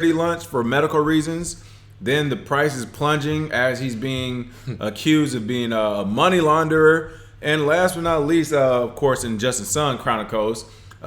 lunch for medical reasons. Then the price is plunging as he's being accused of being a money launderer. And last but not least, of course, in Justin Sun Chronicles,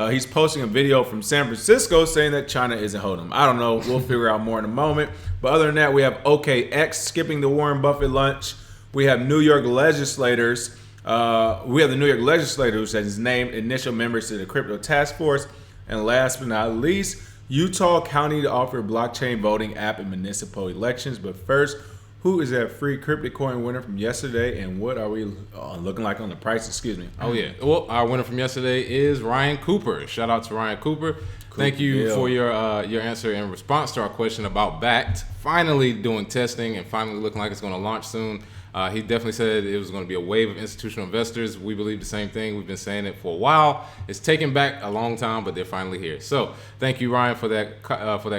he's posting a video from San Francisco saying that China isn't holding him. I don't know. We'll figure out more in a moment. But other than that, we have OKX skipping the Warren Buffett lunch. We have New York legislators. We have the New York legislators that has named initial members to the crypto task force. And last but not least, Utah County to offer blockchain voting app in municipal elections. But first, who is that free CryptoCoin winner from yesterday, and what are we looking like on the price? Excuse me. Oh, yeah. Well, our winner from yesterday is Ryan Cooper. Shout out to Ryan Cooper. Thank you for your answer in response to our question about Bakkt finally doing testing and finally looking like it's going to launch soon. He definitely said it was going to be a wave of institutional investors. We believe the same thing. We've been saying it for a while. It's taken back a long time, but they're finally here. So thank you, Ryan, for that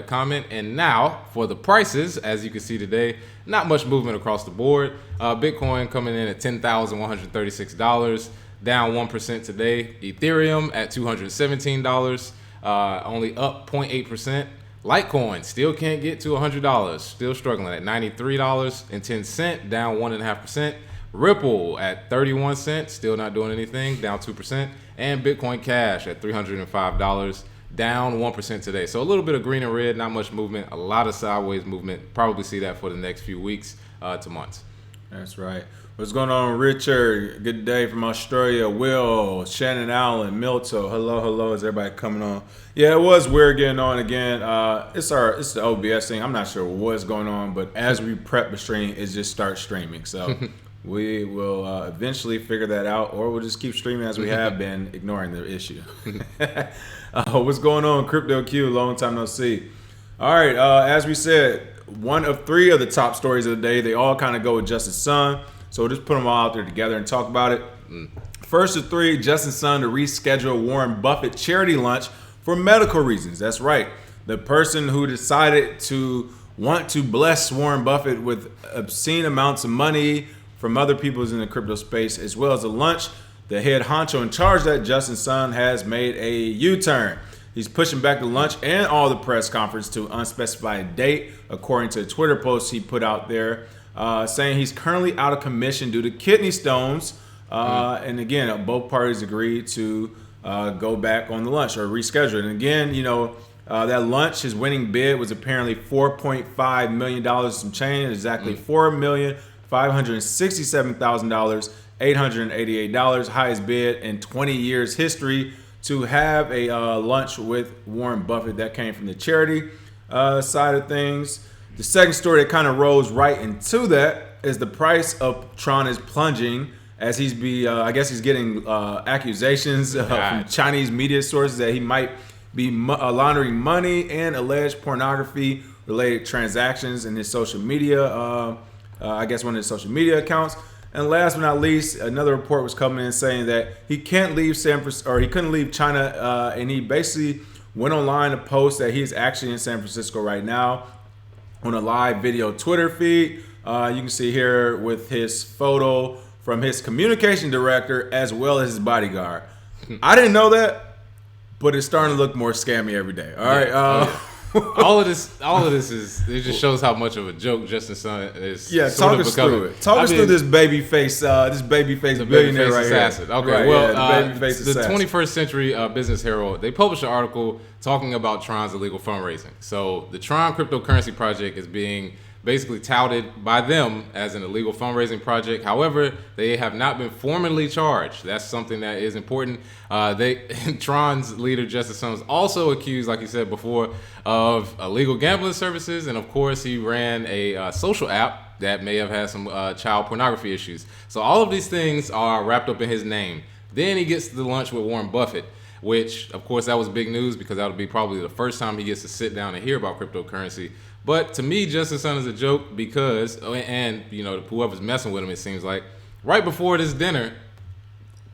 comment. And now for the prices, as you can see today, not much movement across the board. Bitcoin coming in at $10,136, down 1% today. Ethereum at $217, only up 0.8%. Litecoin still can't get to $100, still struggling at $93.10, down 1.5%. Ripple at 31 cents, still not doing anything, down 2%. And Bitcoin Cash at $305, down 1% today. So a little bit of green and red, not much movement, a lot of sideways movement. Probably see that for the next few weeks to months. That's right. What's going on, Richard? Good day from Australia. Will, Shannon Allen, Milto. Hello. Is everybody coming on? Yeah, it was weird getting on again. It's the OBS thing. I'm not sure what's going on, but as we prep the stream, it just starts streaming. So we will eventually figure that out, or we'll just keep streaming as we have been, ignoring the issue. What's going on, CryptoQ? Long time no see. All right, as we said, one of three of the top stories of the day. They all kind of go with Justin Sun. So we'll just put them all out there together and talk about it. First of three, Justin Sun to reschedule Warren Buffett charity lunch for medical reasons. That's right. The person who decided to want to bless Warren Buffett with obscene amounts of money from other people in the crypto space, as well as a lunch, the head honcho in charge of that, Justin Sun, has made a U-turn. He's pushing back the lunch and all the press conference to unspecified date, according to a Twitter post he put out there. Saying he's currently out of commission due to kidney stones. And again, both parties agreed to go back on the lunch or reschedule it. And again, that lunch, his winning bid was apparently $4.5 million some change, exactly $4,567,888, highest bid in 20 years history to have a lunch with Warren Buffett. That came from the charity side of things. The second story that kind of rolls right into that is the price of Tron is plunging as he's getting accusations from Chinese media sources that he might be laundering money and alleged pornography related transactions in his social media, one of his social media accounts. And last but not least, another report was coming in saying that he can't leave he couldn't leave China, and he basically went online to post that he's actually in San Francisco right now on a live video Twitter feed. You can see here with his photo from his communication director as well as his bodyguard. I didn't know that, but it's starting to look more scammy every day. All right. All of this is, it just shows how much of a joke Justin Sun is. Yeah, talk us through it. Talk us through this babyface billionaire right assassin. Here. Okay, right, well, the the assassin. 21st Century Business Herald, they published an article talking about Tron's illegal fundraising. So the Tron cryptocurrency project is being basically touted by them as an illegal fundraising project. However, they have not been formally charged. That's something that is important. Tron's leader, Justin Sun, was also accused, like you said before, of illegal gambling services. And of course, he ran a social app that may have had some child pornography issues. So all of these things are wrapped up in his name. Then he gets to the lunch with Warren Buffett, which, of course, that was big news because that would be probably the first time he gets to sit down and hear about cryptocurrency. But to me, Justin Sun is a joke because, and whoever's messing with him, it seems like, right before this dinner,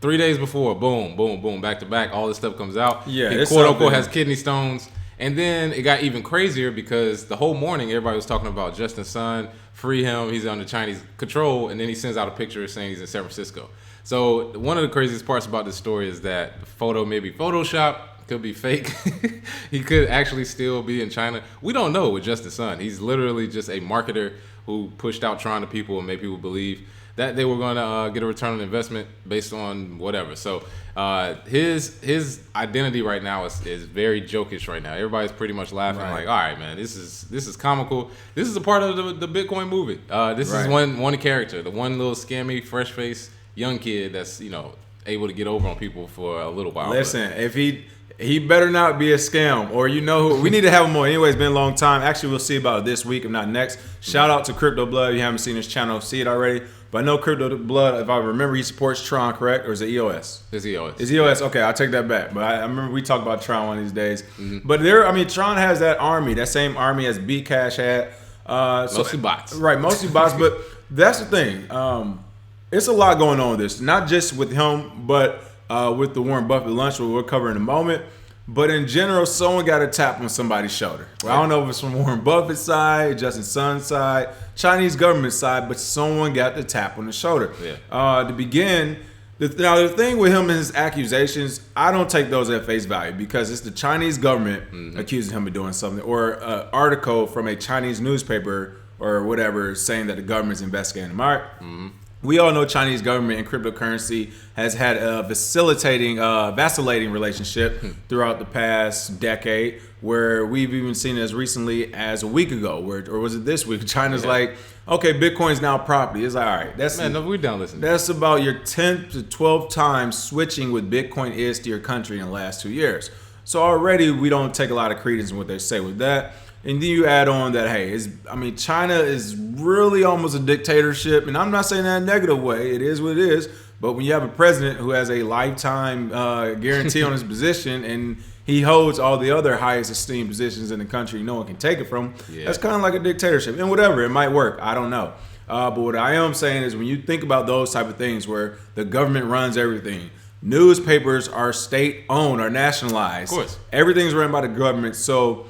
3 days before, boom, boom, boom, back to back, all this stuff comes out. Yeah, he quote unquote has kidney stones. And then it got even crazier because the whole morning everybody was talking about Justin Sun, free him, he's under Chinese control, and then he sends out a picture saying he's in San Francisco. So one of the craziest parts about this story is that the photo may be Photoshop, could be fake. He could actually still be in China. We don't know with Justin Sun. He's literally just a marketer who pushed out Tron to people and made people believe that they were going to get a return on investment based on whatever. So his identity right now is very jokish right now. Everybody's pretty much laughing like, all right, man, this is comical. This is a part of the Bitcoin movie. This is one character, the one little scammy, fresh faced young kid that's able to get over on people for a little while. Listen, if he better not be a scam, or who we need to have him on. Anyway, it's been a long time. Actually, we'll see about it this week, if not next. Shout out to Crypto Blood. If you haven't seen his channel, see it already. But I know Crypto Blood, if I remember, he supports Tron, correct? Or is it EOS? It's EOS. It's EOS. Okay, I'll take that back. But I remember we talked about Tron one of these days. Mm-hmm. But Tron has that army, that same army as Bcash had. Mostly bots. Right, mostly bots. But that's the thing. It's a lot going on with this. Not just with him, but with the Warren Buffett lunch, which we'll cover in a moment. But in general, someone got a tap on somebody's shoulder. Well, I don't know if it's from Warren Buffett's side, Justin Sun's side, Chinese government side, but someone got the tap on the shoulder. Yeah. To begin, the thing with him and his accusations, I don't take those at face value because it's the Chinese government accusing him of doing something, or an article from a Chinese newspaper or whatever saying that the government's investigating him. All right? We all know Chinese government and cryptocurrency has had a vacillating relationship throughout the past decade, where we've even seen as recently as a week ago, or was it this week? China's like, okay, Bitcoin's now property. It's like, all right, we're down listening. That's about your 10th to 12th time switching what Bitcoin is to your country in the last 2 years. So already we don't take a lot of credence in what they say with that. And then you add on that, hey, China is really almost a dictatorship. And I'm not saying that in a negative way. It is what it is. But when you have a president who has a lifetime guarantee on his position, and he holds all the other highest esteemed positions in the country, no one can take it from him, that's kind of like a dictatorship. And whatever, it might work. I don't know. But what I am saying is when you think about those type of things where the government runs everything, newspapers are state-owned, are nationalized. Of course. Everything's run by the government. So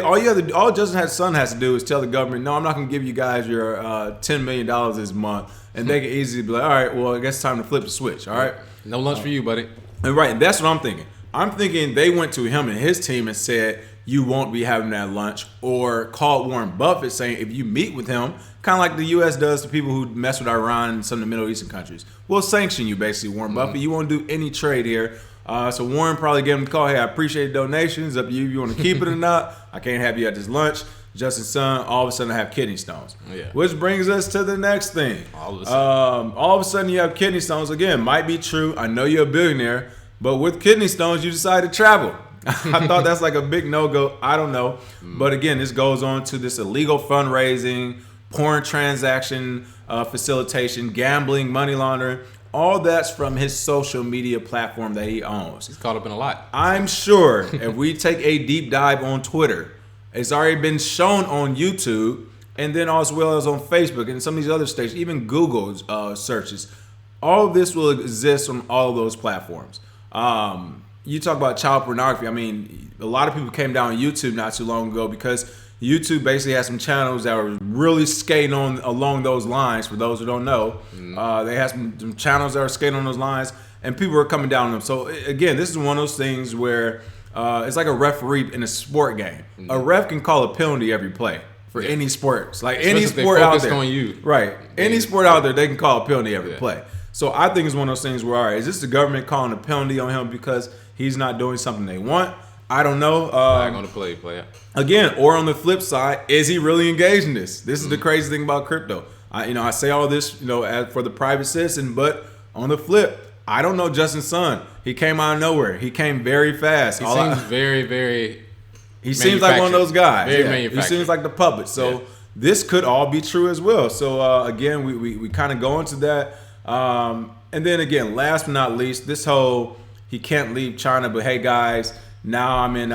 all Justin Sun has to do is tell the government, no, I'm not going to give you guys your $10 million this month. And they can easily be like, all right, well, I guess it's time to flip the switch. All right. No lunch for you, buddy. And right. That's what I'm thinking. I'm thinking they went to him and his team and said, you won't be having that lunch, or called Warren Buffett saying, if you meet with him, kind of like the U.S. does to people who mess with Iran and some of the Middle Eastern countries, we'll sanction you, basically, Warren Buffett. You won't do any trade here. So Warren probably gave him a call. Hey, I appreciate the donations. Up to you if you want to keep it or not. I can't have you at this lunch. Justin Sun, all of a sudden I have kidney stones. Yeah. Which brings us to the next thing. All of a sudden you have kidney stones. Again, might be true. I know you're a billionaire. But with kidney stones, you decide to travel. I thought that's like a big no-go. I don't know. But again, this goes on to this illegal fundraising, porn transaction facilitation, gambling, money laundering. All that's from his social media platform that he owns. He's caught up in a lot. I'm sure if we take a deep dive on Twitter, it's already been shown on YouTube, and then as well as on Facebook and some of these other stations, even Google searches. All of this will exist on all of those platforms. You talk about child pornography. A lot of people came down on YouTube not too long ago because YouTube basically has some channels that were really skating on along those lines. For those who don't know, they have some channels that are skating on those lines, and people are coming down on them. So again, this is one of those things where it's like a referee in a sport game. A ref can call a penalty every play for any sports, like especially any sport out there. On you. Right, any sport out there, they can call a penalty every play. So I think it's one of those things where, all right, is this the government calling a penalty on him because he's not doing something they want? I don't know. Not going to play. Again, or on the flip side, is he really engaged in this? This is the crazy thing about crypto. I say all this, for the private citizen, but on the flip, I don't know Justin Sun. He came out of nowhere. He came very fast. He seems very, very. He seems like one of those guys. Very manufactured. He seems like the puppet. So this could all be true as well. So again, we kind of go into that. And then again, last but not least, this whole he can't leave China, but hey guys, now I'm in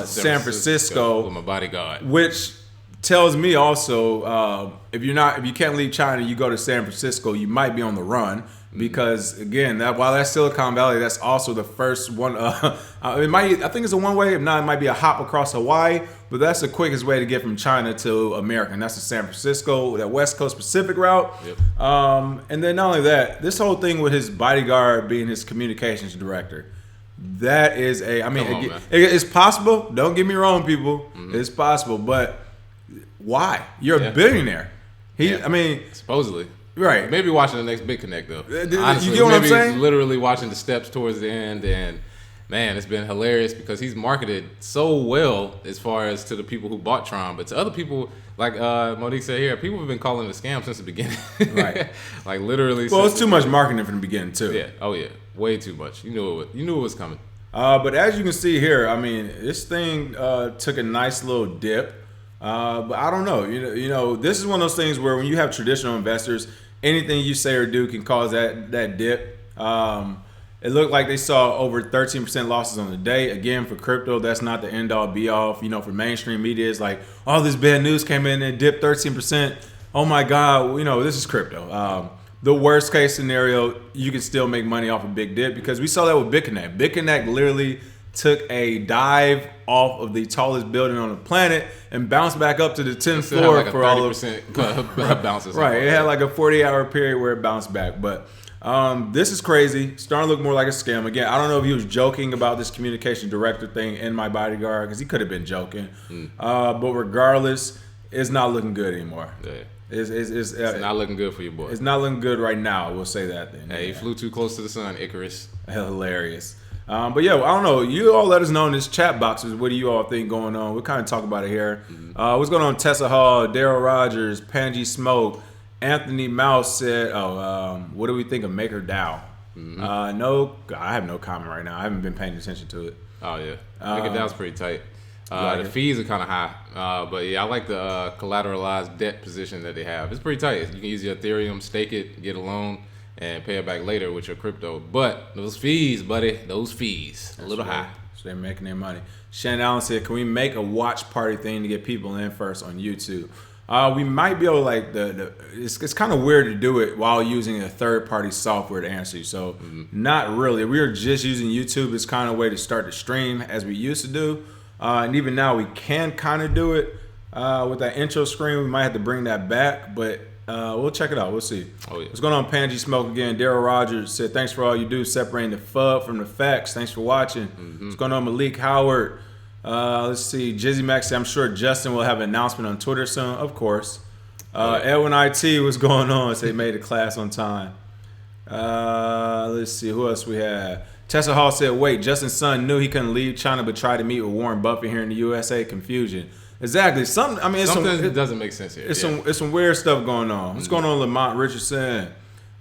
San Francisco with my bodyguard, which tells me also if you can't leave China, you go to San Francisco, you might be on the run. Because again, while that's Silicon Valley, that's also the first one. I think it's a one way. If not, it might be a hop across Hawaii. But that's the quickest way to get from China to America, and that's the San Francisco, that West Coast Pacific route. Yep. And then not only that, this whole thing with his bodyguard being his communications director, That is it's possible. Don't get me wrong, people. Mm-hmm. It's possible, but why? You're a billionaire. Supposedly. Right. Maybe watching the next BitConnect though. Honestly, you get what I'm saying? Literally watching the steps towards the end, and man, it's been hilarious because he's marketed so well as far as to the people who bought Tron, but to other people, like Monique said here, people have been calling it a scam since the beginning. Right. Like literally. Well, it's too much marketing from the beginning too. Yeah. Oh yeah. Way too much. You knew it was coming. But as you can see here, this thing took a nice little dip. But I don't know. You know, this is one of those things where when you have traditional investors, anything you say or do can cause that dip. It looked like they saw over 13% losses on the day. Again, for crypto, that's not the end all be all. You know, for mainstream media, it's like, oh, this bad news came in and dipped 13%. Oh my God, this is crypto. The worst case scenario, you can still make money off a big dip because we saw that with BitConnect. BitConnect literally took a dive off of the tallest building on the planet and bounced back up to the 10th floor like for all of 30% bounces. Right, it had like a 40-hour period where it bounced back, but this is crazy. Starting to look more like a scam. Again, I don't know if he was joking about this communication director thing in My Bodyguard because he could have been joking, but regardless, it's not looking good anymore. Yeah. It's not looking good for your boy. It's not looking good right now. We'll say that then. Hey, he flew too close to the sun, Icarus. Hilarious. But yeah, I don't know. You all let us know in this chat boxes. What do you all think going on? We'll kind of talk about it here. Mm-hmm. What's going on? Tessa Hall, Daryl Rogers, Panji Smoke, Anthony Mouse said, what do we think of MakerDAO? Mm-hmm. No, I have no comment right now. I haven't been paying attention to it. Oh yeah, MakerDAO's pretty tight. The fees are kind of high, but yeah, I like the collateralized debt position that they have. It's pretty tight. You can use your Ethereum, stake it, get a loan, and pay it back later with your crypto. But those fees, buddy, a little high. So they're making their money. Shannon Allen said, can we make a watch party thing to get people in first on YouTube? We might be able to, it's kind of weird to do it while using a third-party software to answer you. So not really. We are just using YouTube as kind of a way to start the stream as we used to do. And even now we can kind of do it with that intro screen. We might have to bring that back, but we'll check it out. We'll see. Oh, yeah. What's going on, Panji Smoke again? Daryl Rogers said, thanks for all you do separating the FUD from the facts. Thanks for watching. Mm-hmm. What's going on, Malik Howard? Let's see. Jizzy Max said, I'm sure Justin will have an announcement on Twitter soon. Of course. Edwin IT, what's going on? So they made the class on time. Let's see. Who else we have? Tessa Hall said, wait, Justin's son knew he couldn't leave China but tried to meet with Warren Buffett here in the USA. Confusion. Exactly. Something doesn't make sense here. It's some weird stuff going on. What's going on, Lamont Richardson?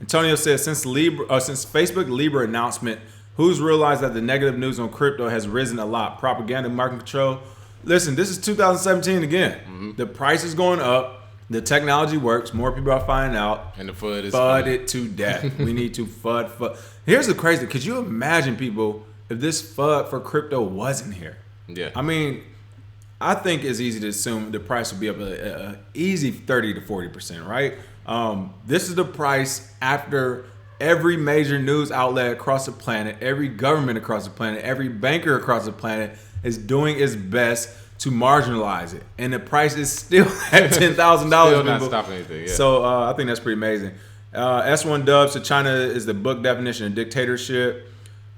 Antonio said, since Facebook Libra announcement, who's realized that the negative news on crypto has risen a lot? Propaganda, market control. Listen, this is 2017 again. Mm-hmm. The price is going up. The technology works. More people are finding out. And the FUD is FUD it to death. We need to FUD. Here's the crazy. Could you imagine, people, if this FUD for crypto wasn't here? Yeah. I think it's easy to assume the price would be up an easy 30 to 40%, right? This is the price after every major news outlet across the planet, every government across the planet, every banker across the planet is doing its best to marginalize it, and the price is still at $10,000. Still not stopping anything. Yeah. So I think that's pretty amazing. S1 Dub, so China is the book definition of dictatorship.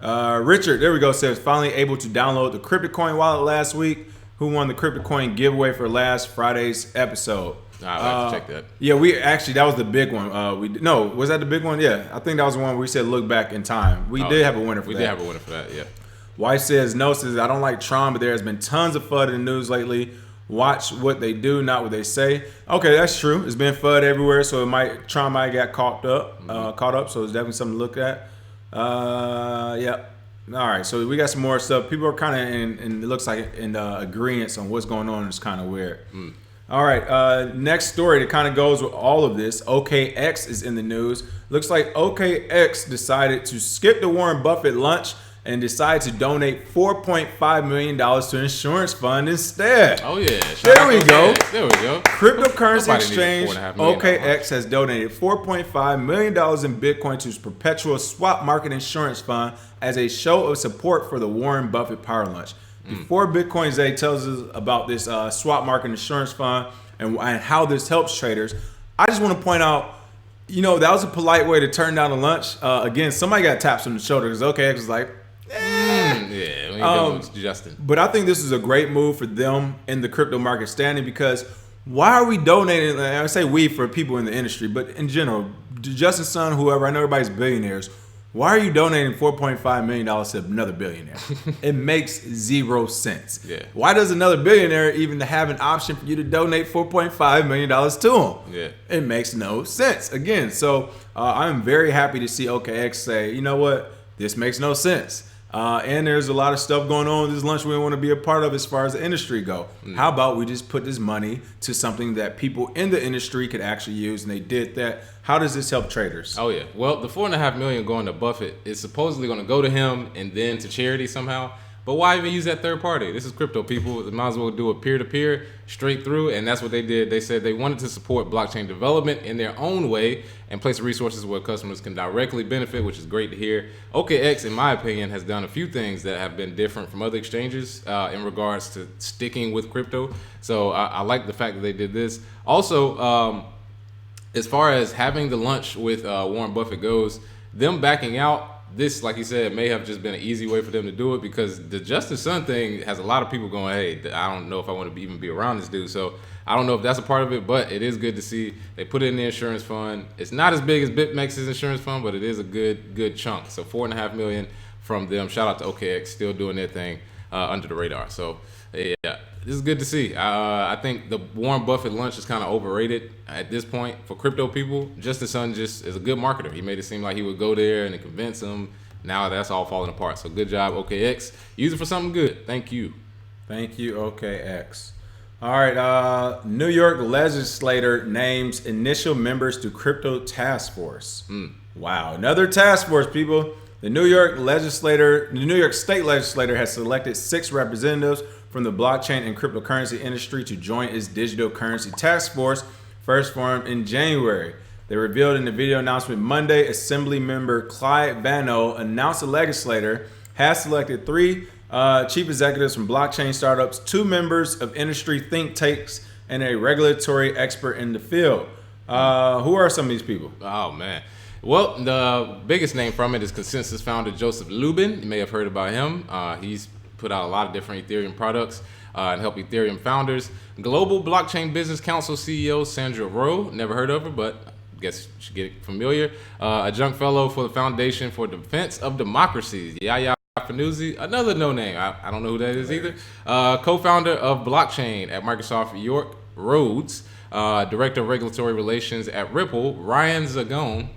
Richard, there we go, says finally able to download the CryptoCoin wallet last week. Who won the CryptoCoin giveaway for last Friday's episode? I'll have to check that. Yeah, that was the big one. Was that the big one? Yeah, I think that was the one where we said look back in time. We did have a winner for that. We did have a winner for that, yeah. Wife says, no, says, I don't like Tron, but there has been tons of FUD in the news lately. Watch what they do, not what they say. Okay, that's true. It's been FUD everywhere, so Tron might get caught up. So it's definitely something to look at. Yeah. All right, so we got some more stuff. People are kind of it looks like in agreement on what's going on. It's kind of weird. All right, next story that kind of goes with all of this. OKX is in the news. Looks like OKX decided to skip the Warren Buffett lunch and decided to donate $4.5 million to an insurance fund instead. Oh, yeah. There we go. There we go. Cryptocurrency exchange OKX has donated $4.5 million in Bitcoin to its perpetual swap market insurance fund as a show of support for the Warren Buffett Power Lunch. Before Bitcoin Zay tells us about this swap market insurance fund and how this helps traders, I just want to point out, that was a polite way to turn down the lunch. Again, somebody got taps on the shoulder because OKX was like, we ain't dealing with Justin. But I think this is a great move for them in the crypto market standing, because why are we donating? I say we for people in the industry, but in general, Justin's son, whoever, I know everybody's billionaires. Why are you donating $4.5 million to another billionaire? It makes zero sense. Yeah. Why does another billionaire even have an option for you to donate $4.5 million to him? Yeah. It makes no sense. Again, so I'm very happy to see OKX say, you know what, this makes no sense. And there's a lot of stuff going on with this lunch we want to be a part of as far as the industry go. How about we just put this money to something that people in the industry could actually use, and they did that. How does this help traders? Oh yeah, well, the $4.5 million going to Buffett is supposedly going to go to him and then to charity somehow. But why even use that third party? This is crypto, people. They might as well do a peer-to-peer straight through, and that's what they did. They said they wanted to support blockchain development in their own way and place resources where customers can directly benefit, which is great to hear. OKX, in my opinion, has done a few things that have been different from other exchanges in regards to sticking with crypto. So I like the fact that they did this. Also, as far as having the lunch with Warren Buffett goes, them backing out, this, like you said, may have just been an easy way for them to do it, because the Justin Sun thing has a lot of people going, hey, I don't know if I want to even be around this dude. So I don't know if that's a part of it, but it is good to see they put it in the insurance fund. It's not as big as BitMEX's insurance fund, but it is a good chunk. So $4.5 million from them. Shout out to OKX, still doing their thing under the radar. So yeah, this is good to see. I think the Warren Buffett lunch is kind of overrated at this point for crypto people. Justin Sun just is a good marketer. He made it seem like he would go there and convince them. Now that's all falling apart. So good job, OKX. Use it for something good. Thank you. Thank you, OKX. All right. New York legislator names initial members to crypto task force. Wow. Another task force, people. The New York state legislature has selected 6 representatives from the blockchain and cryptocurrency industry to join its digital currency task force, first formed in January. They revealed in the video announcement Monday. Assembly member Clyde Vano announced the legislator has selected 3 chief executives from blockchain startups, 2 members of industry think tanks, and a regulatory expert in the field. Who are some of these people? Oh, man. Well, the biggest name from it is Consensus founder Joseph Lubin. You may have heard about him. He's put out a lot of different Ethereum products and help Ethereum founders. Global Blockchain Business Council CEO Sandra Rowe, never heard of her, but I guess you should get familiar. Adjunct fellow for the Foundation for Defense of Democracies, Yaya Fanuzzi, another no name. I don't know who that is either. Co-founder of blockchain at Microsoft, York Rhodes. Director of Regulatory Relations at Ripple, Ryan Zagone.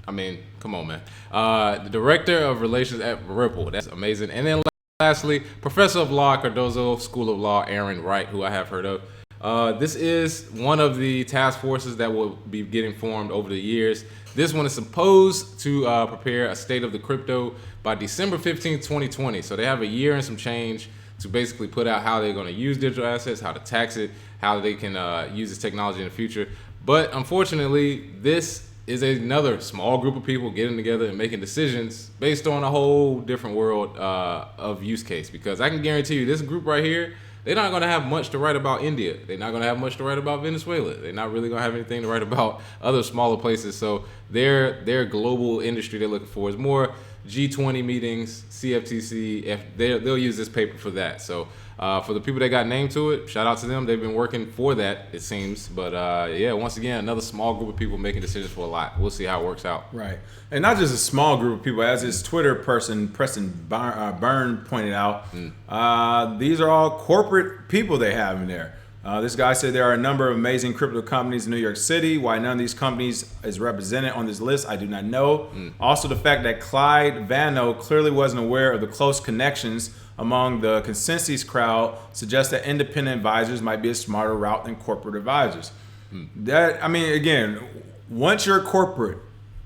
I mean, come on, man. The Director of Relations at Ripple. That's amazing. And then lastly, Professor of Law at Cardozo School of Law, Aaron Wright, who I have heard of. This is one of the task forces that will be getting formed over the years. This one is supposed to prepare a state of the crypto by December 15th, 2020. So they have a year and some change to basically put out how they're going to use digital assets, how to tax it, how they can use this technology in the future. But unfortunately, this is another small group of people getting together and making decisions based on a whole different world of use case. Because I can guarantee you, this group right here, they're not going to have much to write about India. They're not going to have much to write about Venezuela. They're not really going to have anything to write about other smaller places. So their global industry they're looking for is more G20 meetings, CFTC. They'll use this paper for that. So for the people that got named to it, shout out to them. They've been working for that, it seems. But yeah, once again, another small group of people making decisions for a lot. We'll see how it works out. Right. And not just a small group of people. As his Twitter person, Preston Byrne, pointed out, these are all corporate people they have in there. This guy said there are a number of amazing crypto companies in New York City. Why none of these companies is represented on this list, I do not know. Also, the fact that Clyde Vano clearly wasn't aware of the close connections among the consensus crowd suggests that independent advisors might be a smarter route than corporate advisors. That, I mean, again, once you're corporate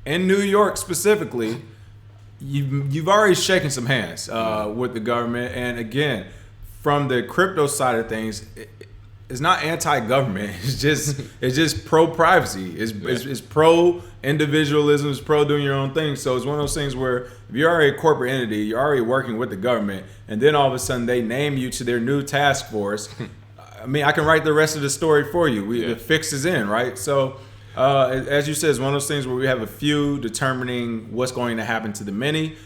in New York specifically, you've already shaken some hands with the government. And again, from the crypto side of things, it's not anti-government. It's just pro-privacy. It's pro-individualism. It's pro doing your own thing. So it's one of those things where if you're already a corporate entity, you're already working with the government, and then all of a sudden they name you to their new task force. I mean, I can write the rest of the story for you. The fix is in, right? So As you said, it's one of those things where we have a few determining what's going to happen to the many.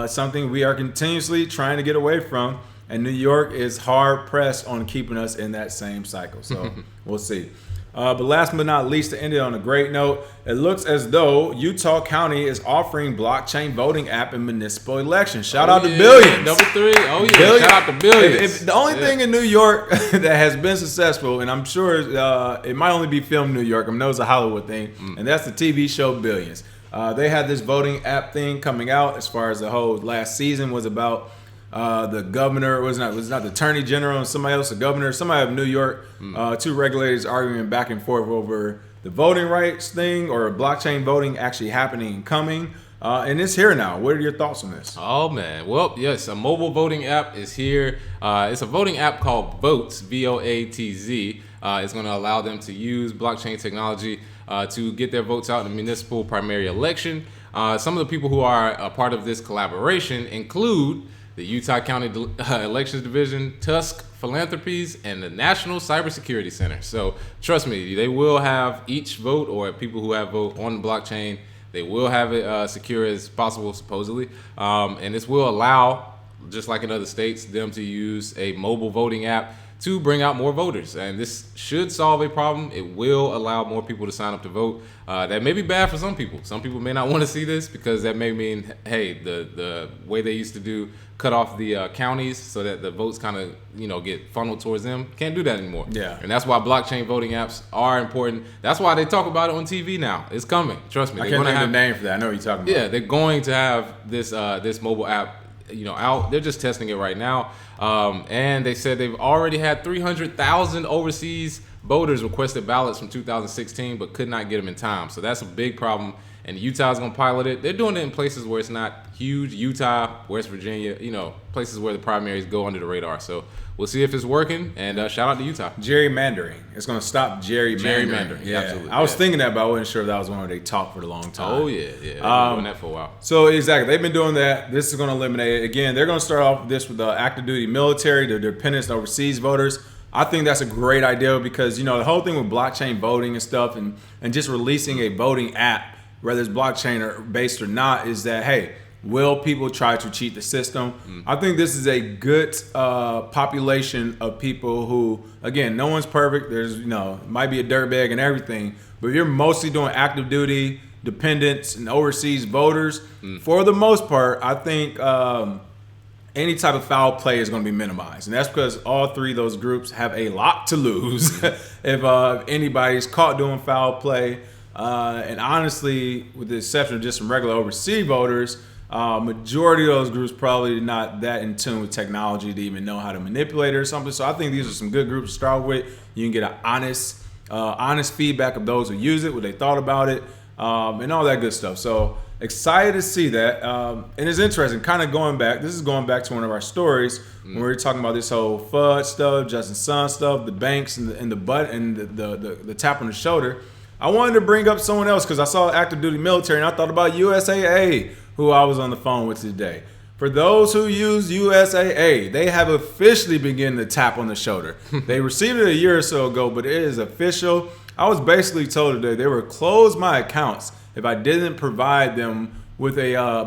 Something we are continuously trying to get away from. And New York is hard pressed on keeping us in that same cycle. So we'll see. But last but not least, to end it on a great note, it looks as though Utah County is offering blockchain voting app in municipal elections. Shout out to Billions. Number 3. Oh, yeah. Billions. Shout out to Billions. The only thing in New York that has been successful, and I'm sure it might only be filmed in New York. I know it's a Hollywood thing, and that's the TV show Billions. They had this voting app thing coming out as far as the whole last season was about. The governor was not the attorney general and somebody else, the governor, somebody of New York, two regulators arguing back and forth over the voting rights thing or blockchain voting actually happening and coming. And it's here now. What are your thoughts on this? Oh, man. Well, yes, a mobile voting app is here. It's a voting app called Voatz, VOATZ. It's going to allow them to use blockchain technology to get their votes out in the municipal primary election. Some of the people who are a part of this collaboration include the Utah County Elections Division, Tusk Philanthropies, and the National Cybersecurity Center. So trust me, they will have each vote, or people who have vote on the blockchain, they will have it secure as possible, supposedly. And this will allow, just like in other states, them to use a mobile voting app to bring out more voters. And this should solve a problem. It will allow more people to sign up to vote. That may be bad for some people. Some people may not want to see this because that may mean, hey, the way they used to do, cut off the counties so that the votes kind of, get funneled towards them. Can't do that anymore. Yeah. And that's why blockchain voting apps are important. That's why they talk about it on TV now. It's coming. Trust me. I can't think of the name for that. I know what you're talking about. Yeah, they're going to have this mobile app out. They're just testing it right now. And they said they've already had 300,000 overseas voters requested ballots from 2016, but could not get them in time. So that's a big problem. And Utah's going to pilot it. They're doing it in places where it's not huge. Utah, West Virginia, places where the primaries go under the radar. So we'll see if it's working. And shout out to Utah. Gerrymandering. It's going to stop gerrymandering. Yeah, absolutely. I was thinking that, but I wasn't sure if that was one where they talked for a long time. Oh, yeah. They've been doing that for a while. So, exactly. They've been doing that. This is going to eliminate it. Again, they're going to start off this with the active duty military, the dependents on overseas voters. I think that's a great idea because, the whole thing with blockchain voting and stuff and just releasing a voting app, whether it's blockchain or based or not, is that, hey, will people try to cheat the system? I think this is a good population of people who, again, no one's perfect. There's, might be a dirtbag and everything, but if you're mostly doing active duty, dependents, and overseas voters, for the most part, I think any type of foul play is going to be minimized. And that's because all three of those groups have a lot to lose if anybody's caught doing foul play. And honestly, with the exception of just some regular overseas voters, majority of those groups probably not that in tune with technology to even know how to manipulate it or something. So I think these are some good groups to start with. You can get an honest feedback of those who use it, what they thought about it, and all that good stuff. So excited to see that. And it's interesting, kind of going back. This is going back to one of our stories when we were talking about this whole FUD stuff, Justin Sun stuff, the banks and the butt and the tap on the shoulder. I wanted to bring up someone else because I saw active duty military and I thought about USAA, who I was on the phone with today. For those who use USAA, they have officially begun to tap on the shoulder. They received it a year or so ago, but it is official. I was basically told today they would close my accounts if I didn't provide them with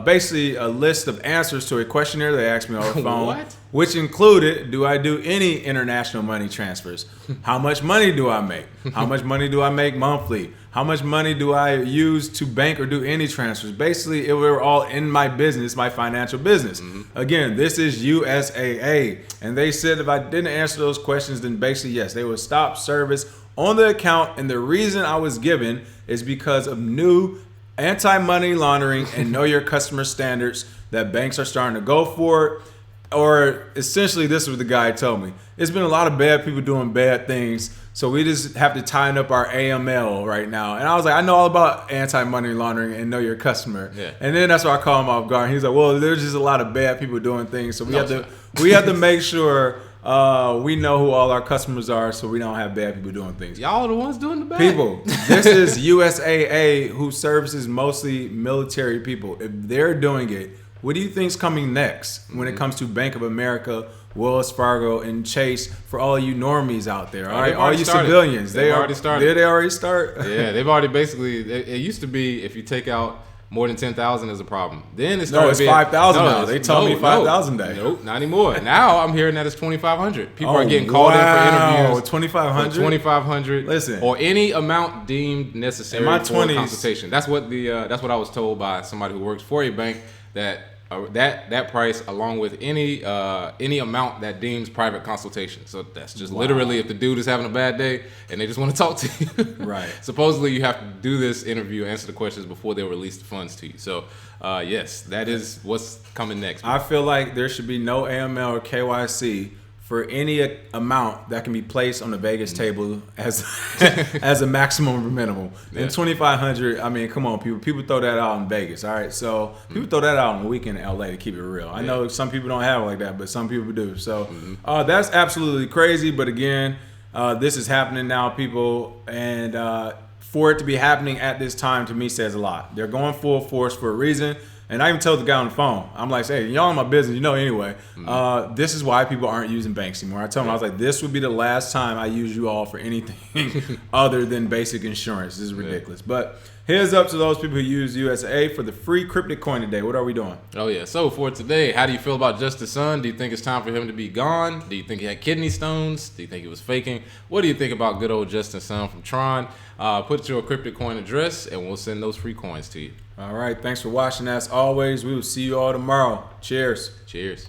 basically a list of answers to a questionnaire they asked me on the phone. What? Which included, do I do any international money transfers? How much money do I make? How much money do I make monthly? How much money do I use to bank or do any transfers? Basically, it were all in my business, my financial business. Again, this is USAA. And they said if I didn't answer those questions, then basically, yes, they would stop service on the account. And the reason I was given is because of new anti-money laundering and know your customer standards that banks are starting to go for. Or essentially, this is what the guy told me. It's been a lot of bad people doing bad things, so we just have to tighten up our AML right now. And I was like, I know all about anti-money laundering and know your customer. Yeah. And then that's why I call him off guard. He's like, well, there's just a lot of bad people doing things, so we have to make sure we know who all our customers are, so we don't have bad people doing things. Y'all are the ones doing the bad. People, this is USAA, who services mostly military people. If they're doing it, what do you think's coming next when it comes to Bank of America, Wells Fargo, and Chase for all you normies out there. All right, all you started. civilians. They've already started. Did they already start? Yeah, they've already basically. It used to be if you take out more than 10,000 is a problem. Then it started. No, it's 5,000 now. They told me 5,000 day. Nope, not anymore. Now I'm hearing that it's 2,500. People are getting called in for interviews. 2,500. 2,500. Listen, or any amount deemed necessary in my for 20s, a consultation. That's what I was told by somebody who works for a bank that price along with any amount that deems private consultation. So that's just literally if the dude is having a bad day and they just want to talk to you. Right. Supposedly you have to do this interview, answer the questions before they'll release the funds to you. So yes, that is what's coming next. I feel like there should be no AML or KYC for any amount that can be placed on the Vegas table as as a maximum or minimum. And 2,500, I mean, come on, people throw that out in Vegas, all right? So people throw that out on the weekend in LA to keep it real. I know some people don't have it like that, but some people do. So that's absolutely crazy. But again, this is happening now, people, and for it to be happening at this time to me says a lot. They're going full force for a reason. And I even told the guy on the phone, I'm like, hey, y'all in my business, you know anyway. This is why people aren't using banks anymore. I told him, I was like, this would be the last time I use you all for anything other than basic insurance. This is ridiculous. But here's up to those people who use USA for the free cryptic coin today. What are we doing? Oh, yeah. So for today, how do you feel about Justice Sun? Do you think it's time for him to be gone? Do you think he had kidney stones? Do you think he was faking? What do you think about good old Justice Sun from Tron? Put your cryptic coin address, and we'll send those free coins to you. All right. Thanks for watching. As always, we will see you all tomorrow. Cheers. Cheers.